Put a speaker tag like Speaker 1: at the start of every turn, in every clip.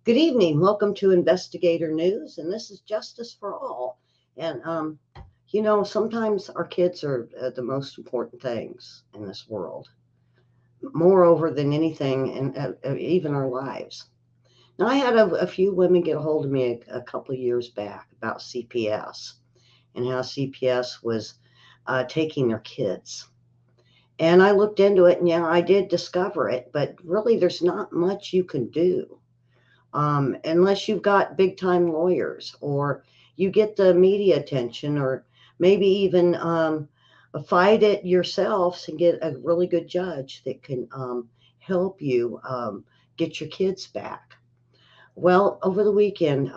Speaker 1: Good evening. Welcome to Investigator News, and this is Justice for All. And sometimes our kids are the most important things in this world, moreover than anything, in even our lives. Now, I had a few women get a hold of me a couple of years back about CPS and how CPS was taking their kids. And I looked into it, and yeah, I did discover it, but really, there's not much you can do. Unless you've got big time lawyers or you get the media attention or maybe even fight it yourselves and get a really good judge that can help you get your kids back. Well, over the weekend,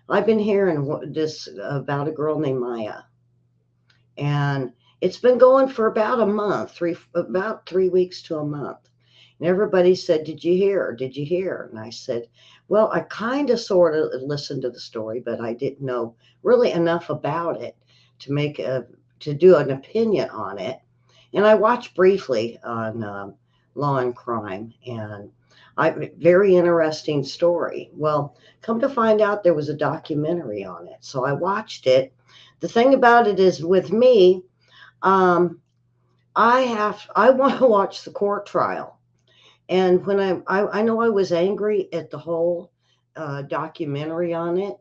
Speaker 1: I've been hearing this about a girl named Maya, and it's been going for about a month, about 3 weeks to a month. And everybody said, "Did you hear? Did you hear?" And I said, "Well, I kind of sort of listened to the story, but I didn't know really enough about it to do an opinion on it." And I watched briefly on Law and Crime, and very interesting story. Well, come to find out, there was a documentary on it, so I watched it. The thing about it is, with me, um, I want to watch the court trial. And when I know I was angry at the whole documentary on it,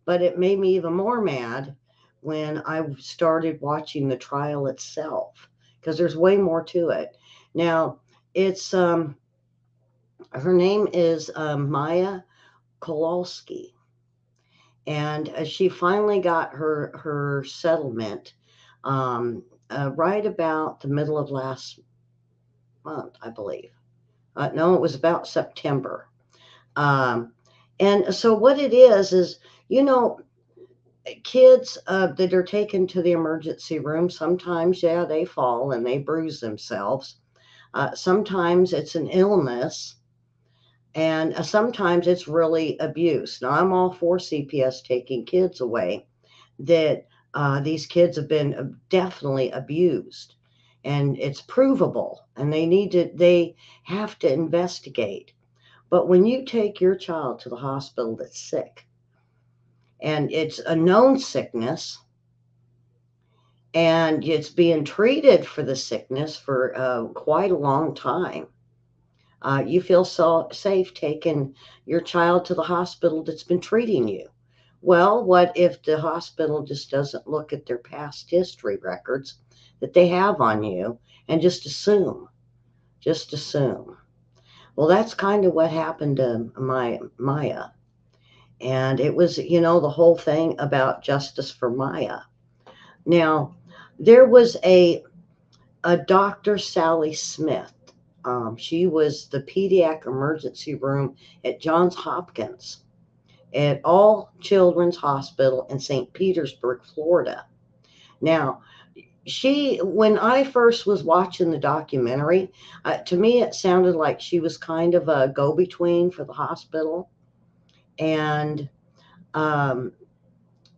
Speaker 1: but it made me even more mad when I started watching the trial itself, because there's way more to it. Now, it's her name is Maya Kowalski, and she finally got her settlement right about the middle of last month, I believe. No, it was about September. Um, and so what it is, you know, kids that are taken to the emergency room, sometimes, yeah, they fall and they bruise themselves. Sometimes it's an illness, and sometimes it's really abuse. Now, I'm all for CPS taking kids away, that these kids have been definitely abused, and it's provable, and they have to investigate. But when you take your child to the hospital that's sick, and it's a known sickness, and it's being treated for the sickness for quite a long time, you feel so safe taking your child to the hospital that's been treating you. Well, what if the hospital just doesn't look at their past history records that they have on you and just assume? Just assume. Well, that's kind of what happened to Maya. And it was, the whole thing about justice for Maya. Now, there was a Dr. Sally Smith. She was the pediatric emergency room at Johns Hopkins at All Children's Hospital in St. Petersburg, Florida. Now, when I first was watching the documentary, to me it sounded like she was kind of a go-between for the hospital and um,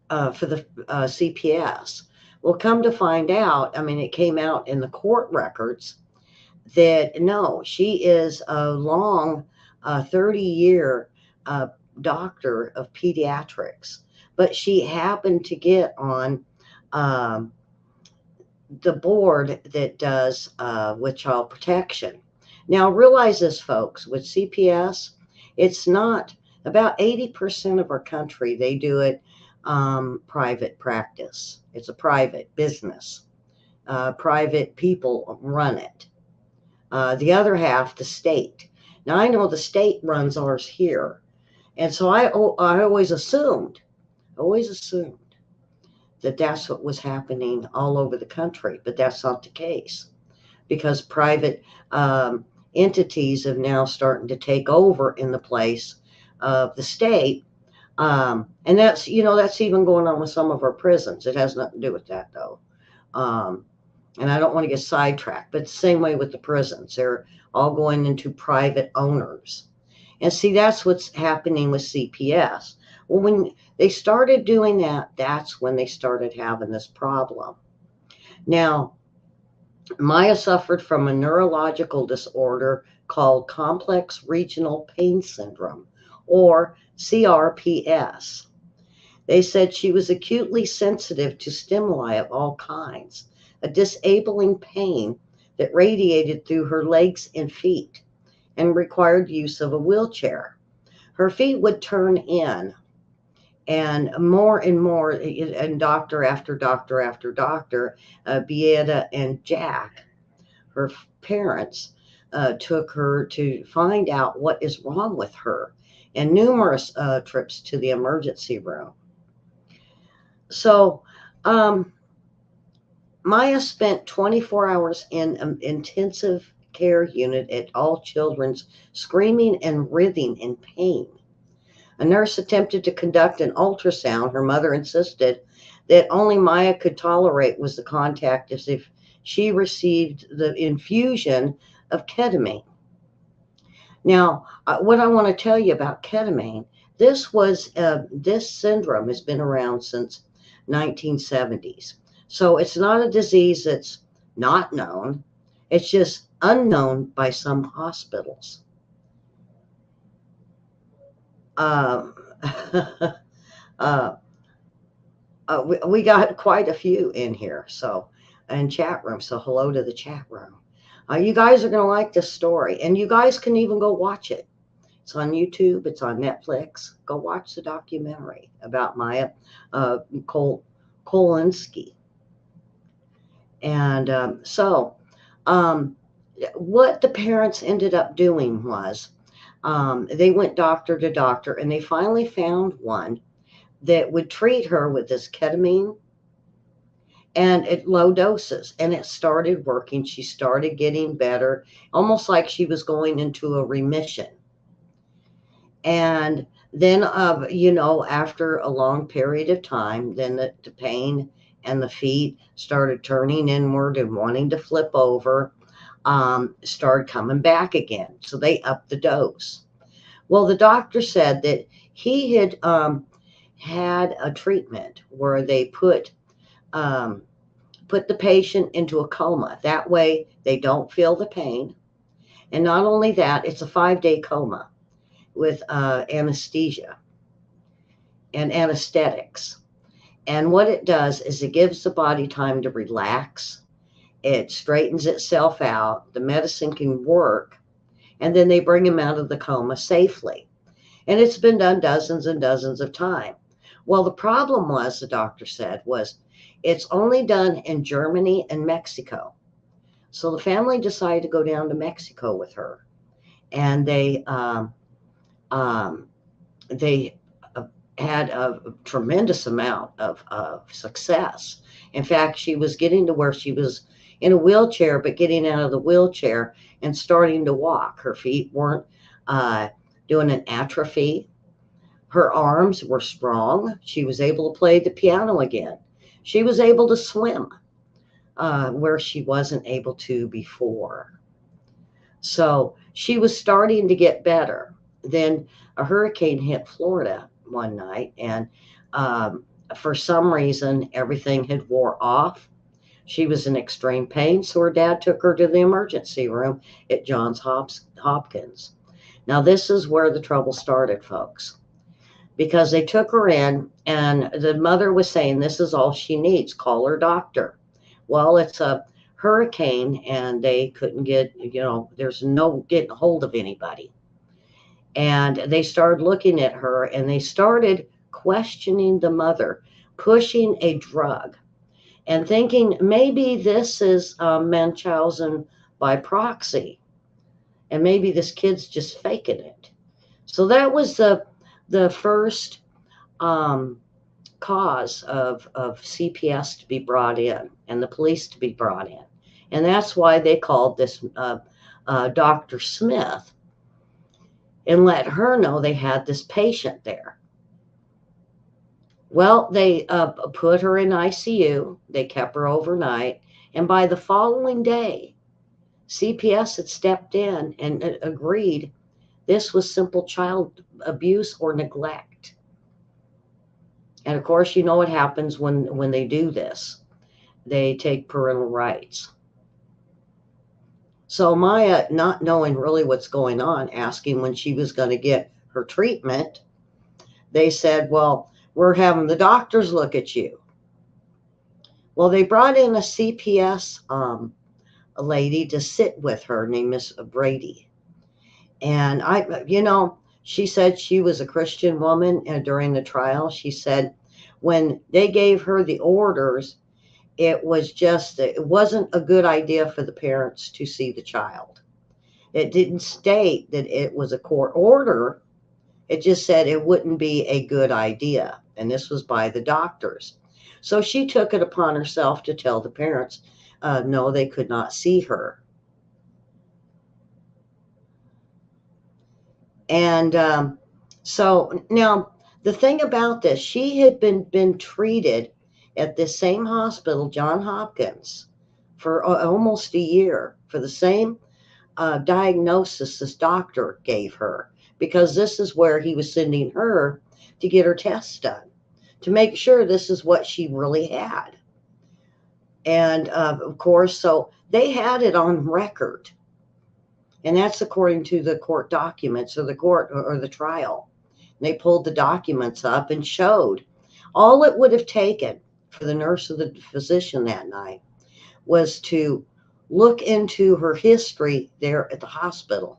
Speaker 1: for the CPS. Well, come to find out, I mean, it came out in the court records that no, she is a long 30-year doctor of pediatrics, but she happened to get on um, the board that does with child protection. Now, realize this, folks, with CPS, it's not about 80% of our country, they do it private practice. It's a private business. Private people run it. The other half, the state. Now, I know the state runs ours here. And so I always assumed that that's what was happening all over the country, but that's not the case, because private entities have now starting to take over in the place of the state. And that's even going on with some of our prisons. It has nothing to do with that, though. Um, and I don't want to get sidetracked, but the same way with the prisons, they're all going into private owners. And see, that's what's happening with CPS. Well, when they started doing that, that's when they started having this problem. Now, Maya suffered from a neurological disorder called complex regional pain syndrome, or CRPS. They said she was acutely sensitive to stimuli of all kinds, a disabling pain that radiated through her legs and feet and required use of a wheelchair. Her feet would turn in, and more, and doctor after doctor after doctor, Beata and Jack, her parents, took her to find out what is wrong with her, and numerous trips to the emergency room. So, um, Maya spent 24 hours in an intensive care unit at All Children's, screaming and writhing in pain. A nurse attempted to conduct an ultrasound. Her mother insisted that only Maya could tolerate was the contact as if she received the infusion of ketamine. Now, what I want to tell you about ketamine, this syndrome has been around since 1970s. So it's not a disease that's not known. It's just unknown by some hospitals. Um, uh, we got quite a few in here, so and chat room. So hello to the chat room. You guys are going to like this story, and you guys can even go watch it. It's on YouTube. It's on Netflix. Go watch the documentary about Maya uh, Kol- Kowalski. And um, what the parents ended up doing was they went doctor to doctor, and they finally found one that would treat her with this ketamine and at low doses, and it started working. She started getting better, almost like she was going into a remission. And then, after a long period of time, then the pain and the feet started turning inward and wanting to flip over, started coming back again. So they upped the dose. Well, the doctor said that he had had a treatment where they um, put the patient into a coma. That way, they don't feel the pain. And not only that, it's a 5-day coma with anesthesia and anesthetics. And what it does is it gives the body time to relax. It straightens itself out. The medicine can work. And then they bring him out of the coma safely. And it's been done dozens and dozens of times. Well, the problem was, the doctor said, was it's only done in Germany and Mexico. So the family decided to go down to Mexico with her. And um, they had a tremendous amount of success. In fact, she was getting to where she was in a wheelchair, but getting out of the wheelchair and starting to walk. Her feet weren't uh, doing an atrophy. Her arms were strong. She was able to play the piano again. She was able to swim where she wasn't able to before. So she was starting to get better. Then a hurricane hit Florida one night, and um, for some reason, everything had wore off. She was in extreme pain, so her dad took her to the emergency room at Johns Hopkins. Now, this is where the trouble started, folks, because they took her in, and the mother was saying, "This is all she needs. Call her doctor." Well, it's a hurricane, and they couldn't get, there's no getting a hold of anybody. And they started looking at her, and they started questioning the mother, pushing a drug, and thinking maybe this is Munchausen by proxy, and maybe this kid's just faking it. So that was the first um, cause of CPS to be brought in and the police to be brought in. And that's why they called this Dr. Smith and let her know they had this patient there. Well, they put her in ICU. They kept her overnight. And by the following day, CPS had stepped in and agreed this was simple child abuse or neglect. And of course, you know what happens when they do this. They take parental rights. So Maya, not knowing really what's going on, asking when she was going to get her treatment, they said, well, we're having the doctors look at you. Well, they brought in a CPS a lady to sit with her named Miss Brady. And she said she was a Christian woman during the trial. She said when they gave her the orders, it wasn't a good idea for the parents to see the child. It didn't state that it was a court order. It just said it wouldn't be a good idea. And this was by the doctors. So she took it upon herself to tell the parents, no, they could not see her. And so now the thing about this, she had been treated at this same hospital, John Hopkins, for almost a year for the same diagnosis this doctor gave her, because this is where he was sending her to get her tests done to make sure this is what she really had. And of course, so they had it on record. And that's according to the court documents or the court or the trial. And they pulled the documents up and showed all it would have taken for the nurse or the physician that night was to look into her history there at the hospital.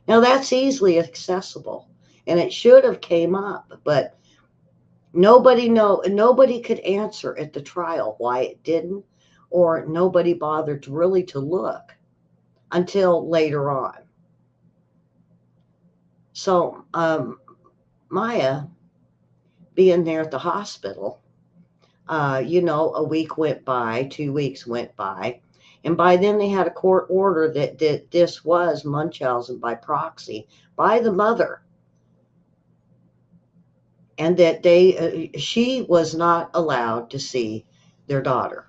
Speaker 1: Now that's easily accessible, and it should have came up, but nobody could answer at the trial why it didn't, or nobody bothered really to look until later on. So Maya being there at the hospital, a week went by, 2 weeks went by, and by then they had a court order that this was Munchausen by proxy by the mother, and that she was not allowed to see their daughter.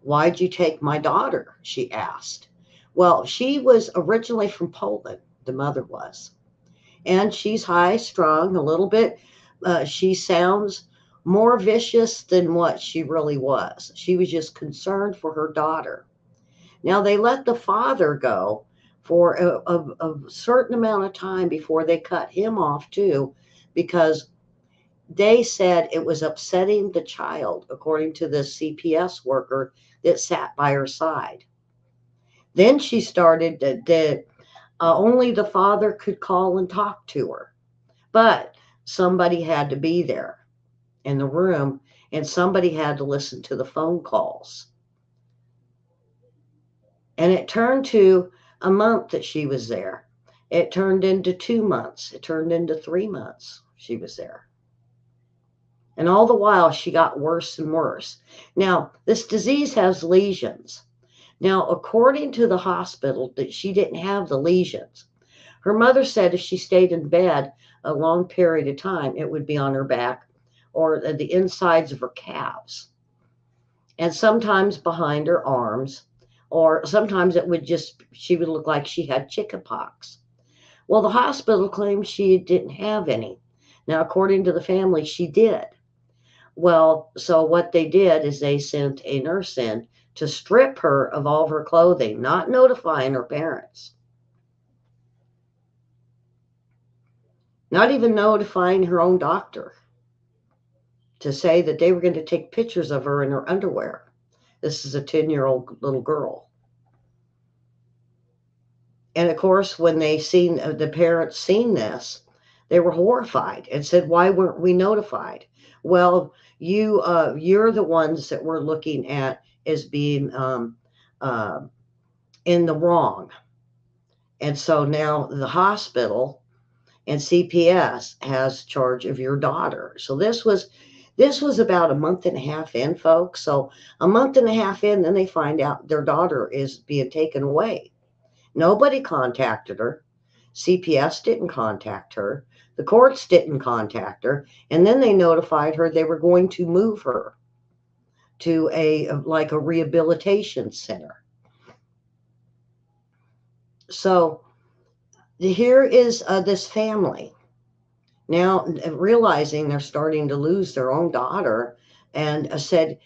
Speaker 1: Why'd you take my daughter? She asked. Well, she was originally from Poland, the mother was, and she's high strung a little bit. She sounds more vicious than what she really was. She was just concerned for her daughter. Now, they let the father go for a certain amount of time before they cut him off too, because they said it was upsetting the child, according to the CPS worker that sat by her side. Then she started that only the father could call and talk to her, but somebody had to be there in the room, and somebody had to listen to the phone calls. And it turned to a month that she was there. It turned into 2 months. It turned into 3 months she was there. And all the while, she got worse and worse. Now, this disease has lesions. Now, according to the hospital, that she didn't have the lesions. Her mother said if she stayed in bed a long period of time, it would be on her back or the insides of her calves. And sometimes behind her arms, or sometimes she would look like she had chickenpox. Well, the hospital claimed she didn't have any. Now, according to the family, she did. Well, so what they did is they sent a nurse in to strip her of all of her clothing, not notifying her parents, not even notifying her own doctor, to say that they were going to take pictures of her in her underwear. This is a 10-year-old little girl. And of course, when the parents seen this, they were horrified and said, why weren't we notified? Well, you're the ones that we're looking at as being in the wrong. And so now the hospital and CPS has charge of your daughter. So this was about a month and a half in, folks. So a month and a half in, then they find out their daughter is being taken away. Nobody contacted her. CPS didn't contact her. The courts didn't contact her. And then they notified her they were going to move her to a rehabilitation center. So here is this family now realizing they're starting to lose their own daughter, and said,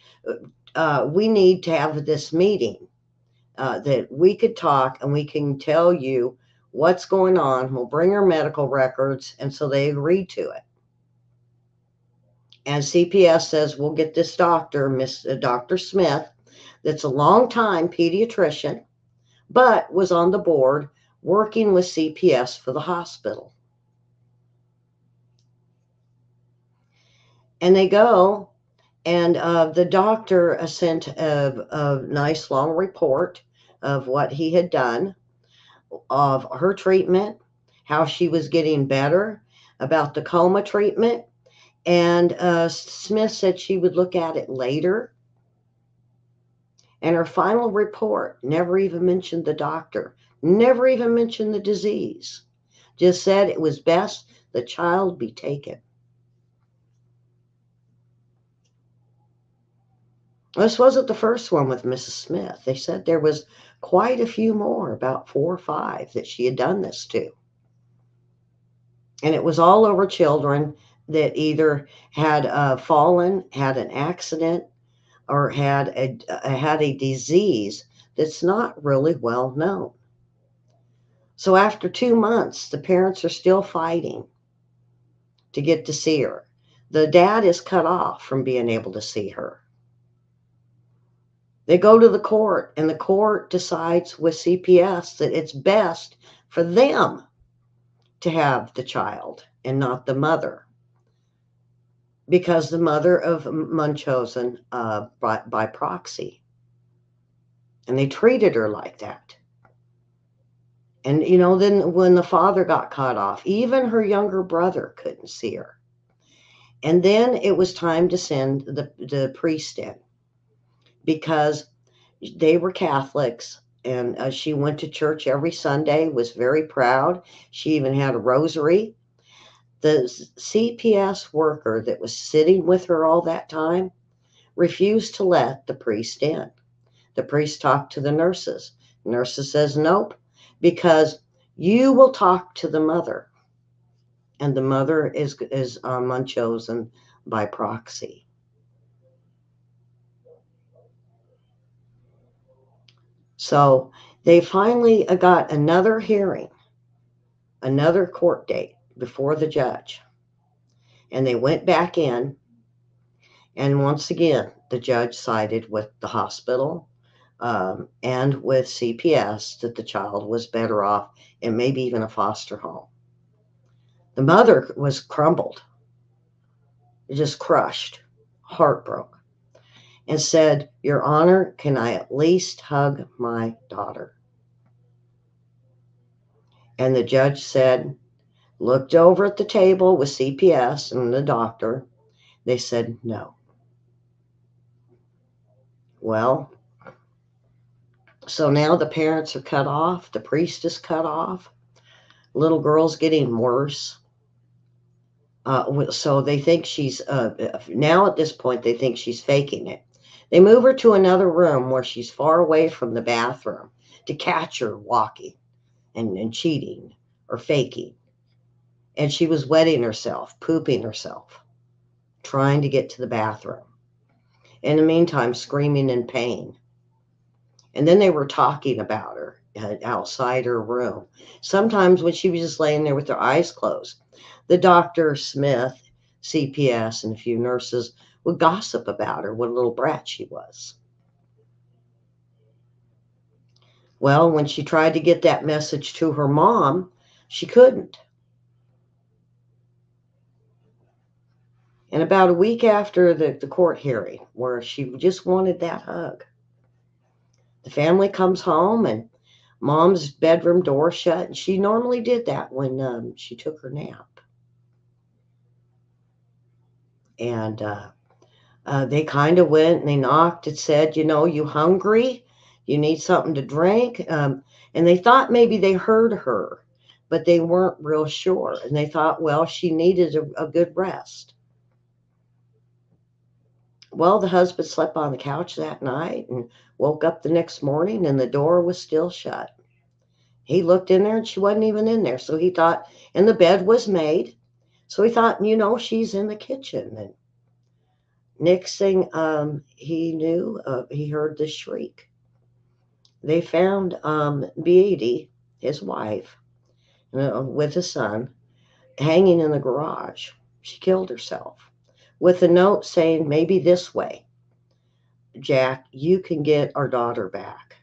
Speaker 1: we need to have this meeting. that we could talk and we can tell you what's going on. We'll bring her medical records. And so they agreed to it. And CPS says, we'll get this doctor, Dr. Smith, that's a long-time pediatrician, but was on the board working with CPS for the hospital. And they go, and the doctor sent a nice long report of what he had done, of her treatment, how she was getting better, about the coma treatment. And Smith said she would look at it later. And her final report never even mentioned the doctor, never even mentioned the disease, just said it was best the child be taken. This wasn't the first one with Mrs. Smith. They said there was quite a few more, about 4 or 5, that she had done this to. And it was all over children that either had fallen, had an accident, or had a disease that's not really well known. So after 2 months, the parents are still fighting to get to see her. The dad is cut off from being able to see her. They go to the court, and the court decides with CPS that it's best for them to have the child and not the mother, because the mother of Munchausen by proxy. And they treated her like that. And, then when the father got cut off, even her younger brother couldn't see her. And then it was time to send the priest in, because they were Catholics, and she went to church every Sunday, was very proud. She even had a rosary. The CPS worker that was sitting with her all that time refused to let the priest in. The priest talked to the nurses. The nurses says, nope, because you will talk to the mother. And the mother is Munchausen by proxy. So they finally got another hearing, another court date before the judge. And they went back in. And once again, the judge sided with the hospital and with CPS that the child was better off in maybe even a foster home. The mother was crumbled, just crushed, heartbroken, and said, Your Honor, can I at least hug my daughter? And the judge said, looked over at the table with CPS and the doctor. They said no. Well, so now the parents are cut off. The priest is cut off. Little girl's getting worse. So they think she's, now at this point, they think she's faking it. They move her to another room where she's far away from the bathroom to catch her walking and cheating or faking. And she was wetting herself, pooping herself, trying to get to the bathroom. In the meantime, screaming in pain. And then they were talking about her outside her room. Sometimes when she was just laying there with her eyes closed, the Dr. Smith, CPS, and a few nurses would gossip about her, what a little brat she was. Well, when she tried to get that message to her mom, she couldn't. And about a week after the court hearing, where she just wanted that hug, the family comes home and mom's bedroom door shut. And she normally did that when she took her nap. And they kind of went and they knocked and said, you hungry? You need something to drink? And they thought maybe they heard her, but they weren't real sure. And they thought, well, she needed a good rest. Well, the husband slept on the couch that night and woke up the next morning and the door was still shut. He looked in there and she wasn't even in there. So he thought, and the bed was made. So he thought, she's in the kitchen. And next thing he knew, he heard the shriek. They found Beatty, his wife, with his son, hanging in the garage. She killed herself with a note saying, maybe this way, Jack, you can get our daughter back.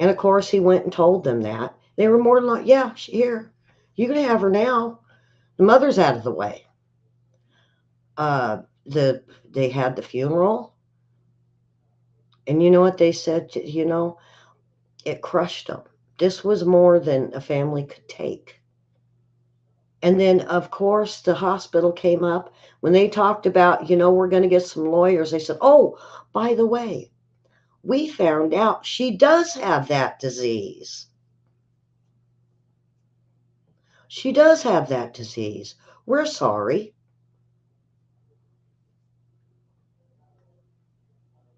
Speaker 1: And of course, he went and told them that. They were more than like, yeah, here, you can have her now. The mother's out of the way. Uh, they had the funeral, and you know what they said? It crushed them. This was more than a family could take. And then, of course, the hospital came up when they talked about, we're going to get some lawyers. They said, oh, by the way, we found out she does have that disease. She does have that disease. We're sorry.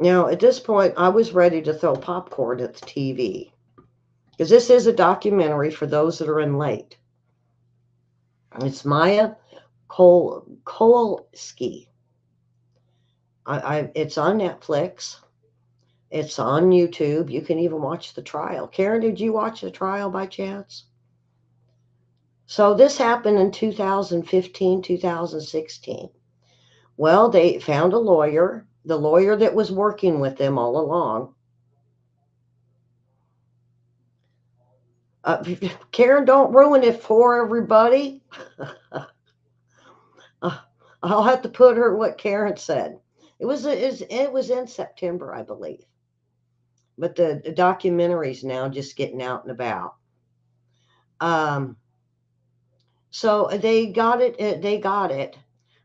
Speaker 1: Now, at this point, I was ready to throw popcorn at the TV because this is a documentary for those that are in late. It's Maya Kowalski. It's on Netflix. It's on YouTube. You can even watch the trial. Karen, did you watch the trial by chance? So this happened in 2015, 2016. Well, they found a lawyer, the lawyer that was working with them all along. Karen, don't ruin it for everybody. I'll have to put her what Karen said. It was in September, I believe. But the documentary's now just getting out and about. So they got it. They got it,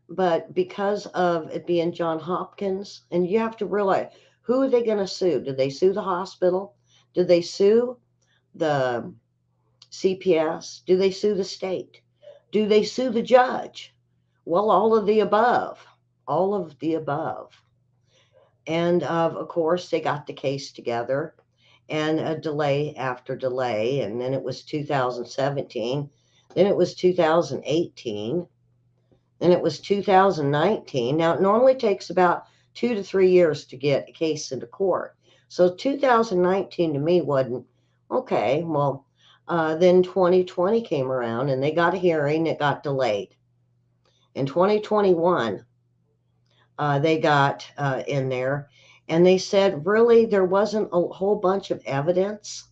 Speaker 1: but because of it being John Hopkins, and you have to realize, who are they going to sue? Did they sue the hospital? Did they sue the CPS? Do they sue the state? Do they sue the judge? Well, all of the above. All of the above. And of course, they got the case together, and a delay after delay. And then it was 2017. Then it was 2018. Then it was 2019. Now, it normally takes about 2 to 3 years to get a case into court. So 2019 to me wasn't okay. Well, then 2020 came around and they got a hearing. It got delayed. In 2021, they got in there, and they said really there wasn't a whole bunch of evidence.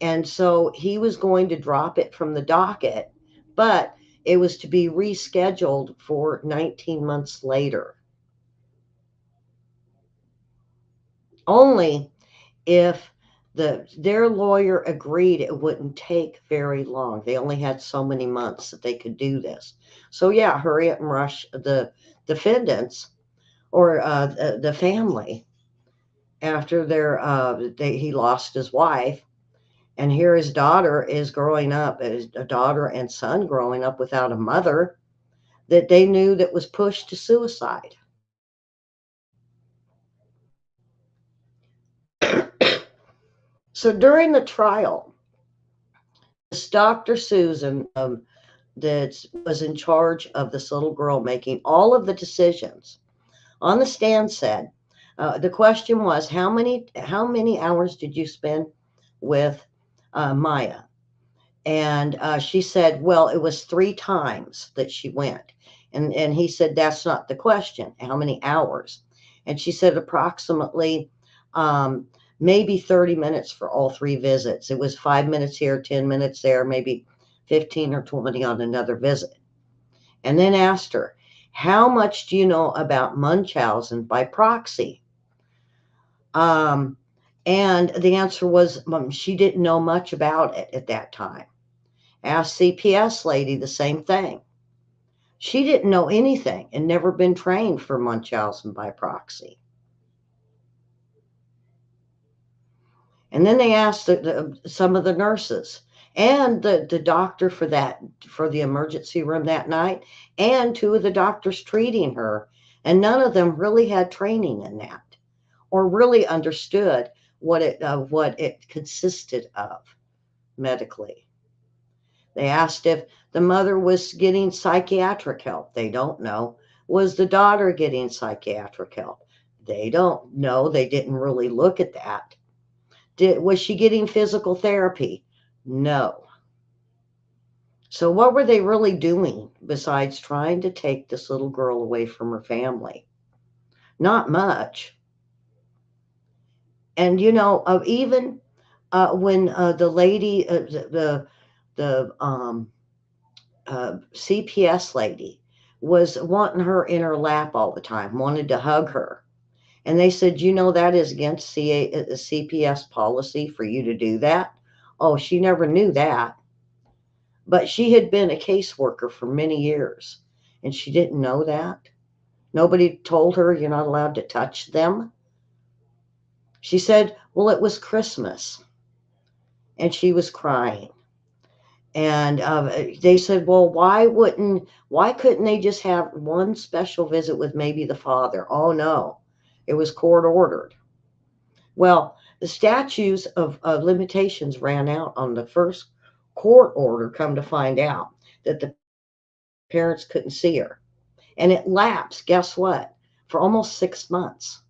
Speaker 1: And so he was going to drop it from the docket, but it was to be rescheduled for 19 months later. Only if their lawyer agreed it wouldn't take very long. They only had so many months that they could do this. So yeah, hurry up and rush the defendants or the family after he lost his wife. And here his daughter is growing up, as a daughter and son growing up without a mother that they knew that was pushed to suicide. So during the trial, this Dr. Susan that was in charge of this little girl making all of the decisions on the stand said, the question was, how many hours did you spend with Maya? And she said, well, it was 3 times that she went. And he said, that's not the question. How many hours? And she said approximately maybe 30 minutes for all 3 visits. It was 5 minutes here, 10 minutes there, maybe 15 or 20 on another visit. And then asked her, how much do you know about Munchausen by proxy? And the answer was she didn't know much about it at that time. Asked CPS lady the same thing. She didn't know anything and never been trained for Munchausen by proxy. And then they asked some of the nurses and the doctor for the emergency room that night, and 2 of the doctors treating her, and none of them really had training in that or really understood what it consisted of medically. They asked if the mother was getting psychiatric help. They don't know. Was the daughter getting psychiatric help? They don't know. They didn't really look at that. Was she getting physical therapy? No. So what were they really doing besides trying to take this little girl away from her family? Not much. And even when the lady, the CPS lady, was wanting her in her lap all the time, wanted to hug her, and they said, that is against CPS policy for you to do that. Oh, she never knew that, but she had been a caseworker for many years, and she didn't know that. Nobody told her you're not allowed to touch them. She said, well, it was Christmas, and she was crying. And they said, well, why couldn't they just have one special visit with maybe the father? Oh, no, it was court ordered. Well, the statutes of limitations ran out on the first court order, come to find out that the parents couldn't see her. And it lapsed, guess what, for almost 6 months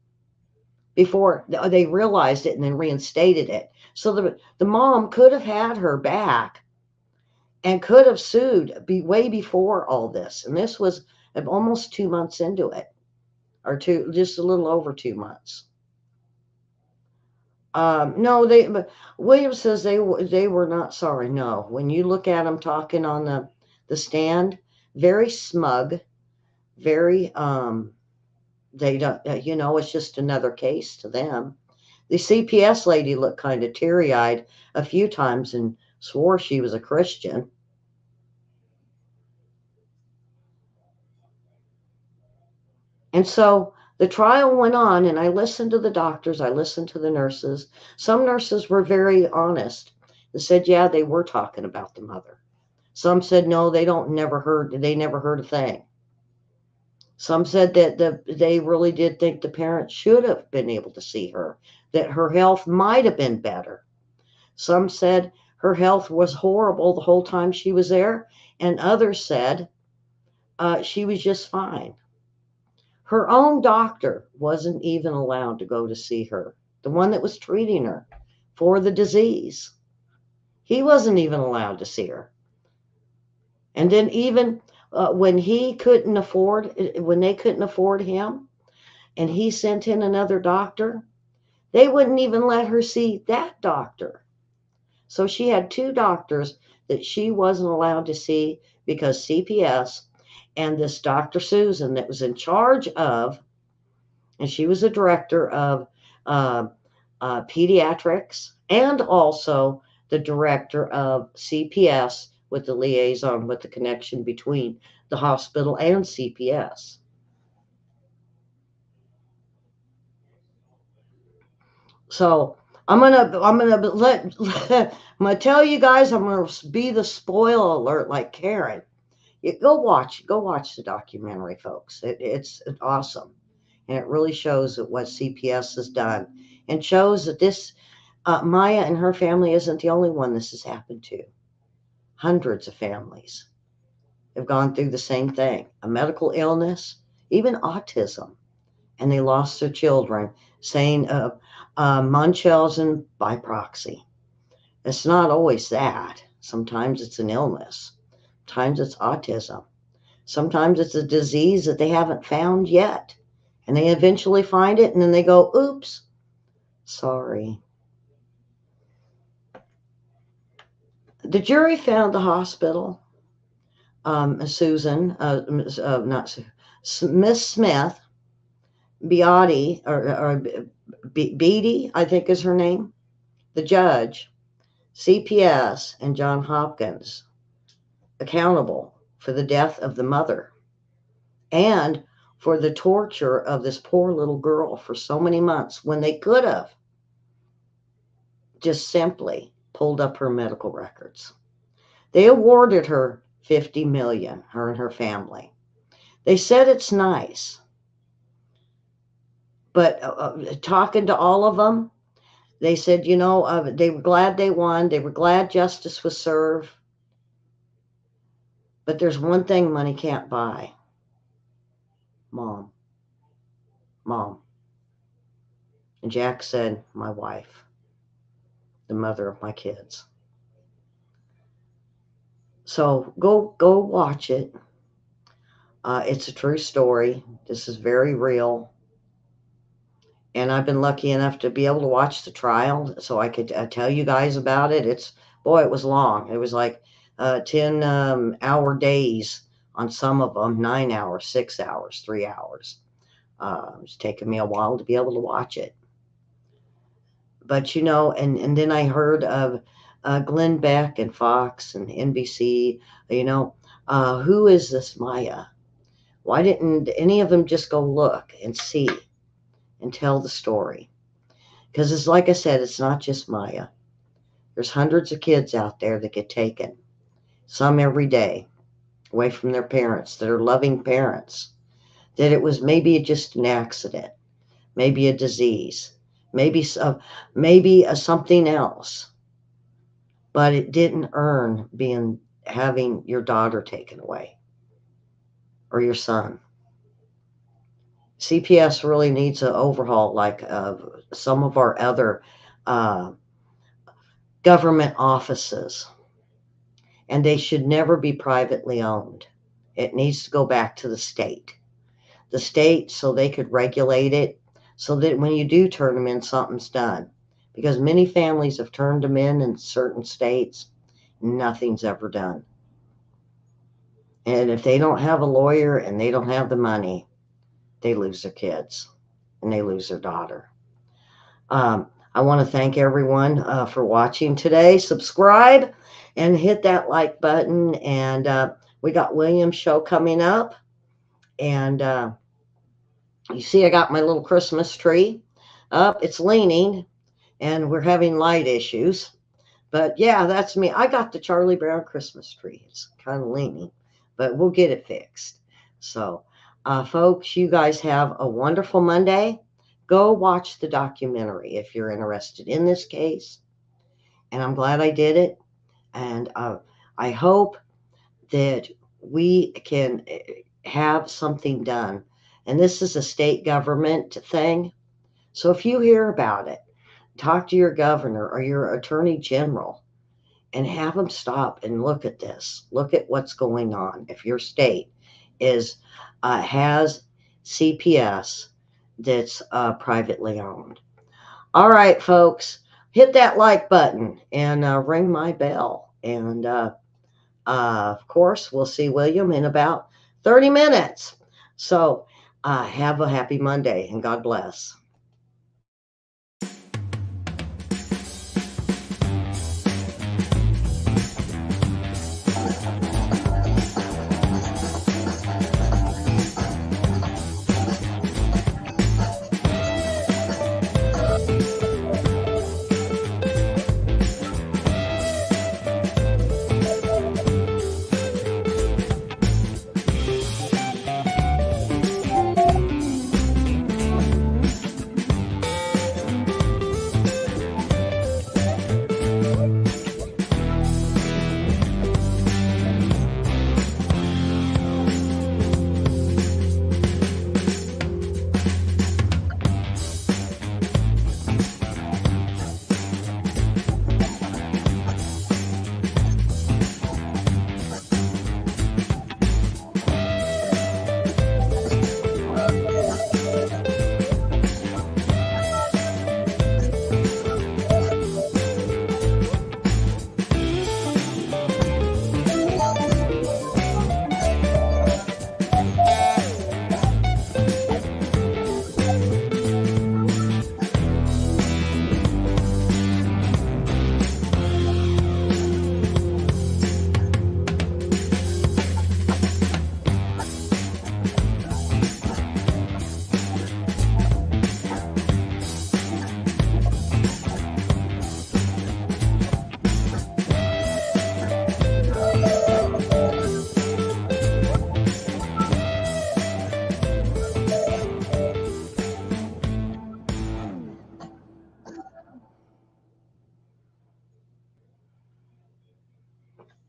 Speaker 1: before they realized it and then reinstated it. So the mom could have had her back and could have sued way before all this. And this was almost 2 months into it, or just a little over 2 months. No, Williams says they were not sorry. No, when you look at them talking on the stand, very smug, very they don't it's just another case to them. The CPS lady looked kind of teary-eyed a few times and swore she was a Christian. And so the trial went on, and I listened to the doctors, I listened to the nurses. Some nurses were very honest. They said, yeah, they were talking about the mother. Some said, no, they never heard a thing. Some said that they really did think the parents should have been able to see her, that her health might have been better. Some said her health was horrible the whole time she was there, and others said she was just fine. Her own doctor wasn't even allowed to go to see her, the one that was treating her for the disease. He wasn't even allowed to see her. And then even when they couldn't afford him, and he sent in another doctor, they wouldn't even let her see that doctor. So she had two doctors that she wasn't allowed to see because CPS and this Dr. Susan that was in charge of, and she was a director of pediatrics and also the director of CPS with the liaison, with the connection between the hospital and CPS. So I'm gonna tell you guys, I'm gonna be the spoil alert like Karen. Go watch the documentary, folks. It's awesome, and it really shows that what CPS has done, and shows that this Maya and her family isn't the only one this has happened to. Hundreds of families have gone through the same thing: a medical illness, even autism, and they lost their children, saying Munchausen by proxy. It's not always that. Sometimes it's an illness. Sometimes it's autism. Sometimes it's a disease that they haven't found yet. And they eventually find it, and then they go, oops, sorry. The jury found the hospital, Susan, Miss Smith, Beatty, or Beatty, I think is her name, the judge, CPS, and John Hopkins accountable for the death of the mother and for the torture of this poor little girl for so many months, when they could have just simply pulled up her medical records. They awarded her $50 million, her and her family. They said it's nice, but talking to all of them, they said, they were glad they won. They were glad justice was served. But there's one thing money can't buy. Mom, Mom. And Jack said, my wife, the mother of my kids. So go watch it. It's a true story. This is very real. And I've been lucky enough to be able to watch the trial, so I could tell you guys about it. Boy, it was long. It was like 10 hour days on some of them, 9 hours, 6 hours, 3 hours. It's taken me a while to be able to watch it. But and then I heard of Glenn Beck and Fox and NBC. Who is this Maya? Why didn't any of them just go look and see and tell the story? Because it's like I said, it's not just Maya. There's hundreds of kids out there that get taken, some every day, away from their parents that are loving parents. That it was maybe just an accident, maybe a disease, maybe something else, but it didn't earn having your daughter taken away or your son. CPS really needs an overhaul, like some of our other uh, government offices, and they should never be privately owned. It needs to go back to the state. The state, so they could regulate it, so that when you do turn them in, something's done. Because many families have turned them in certain states, nothing's ever done. And if they don't have a lawyer and they don't have the money, they lose their kids and they lose their daughter. I want to thank everyone for watching today. Subscribe and hit that like button. And we got William's show coming up. And you see, I got my little Christmas tree up. It's leaning, and we're having light issues. But yeah, that's me. I got the Charlie Brown Christmas tree. It's kind of leaning, but we'll get it fixed. So, folks, you guys have a wonderful Monday. Go watch the documentary if you're interested in this case. And I'm glad I did it. And I hope that we can have something done. And this is a state government thing. So if you hear about it, talk to your governor or your attorney general and have them stop and look at this. Look at what's going on. If your state has CPS that's privately owned. All right, folks, hit that like button and ring my bell. And of course, we'll see William in about 30 minutes. So have a happy Monday and God bless.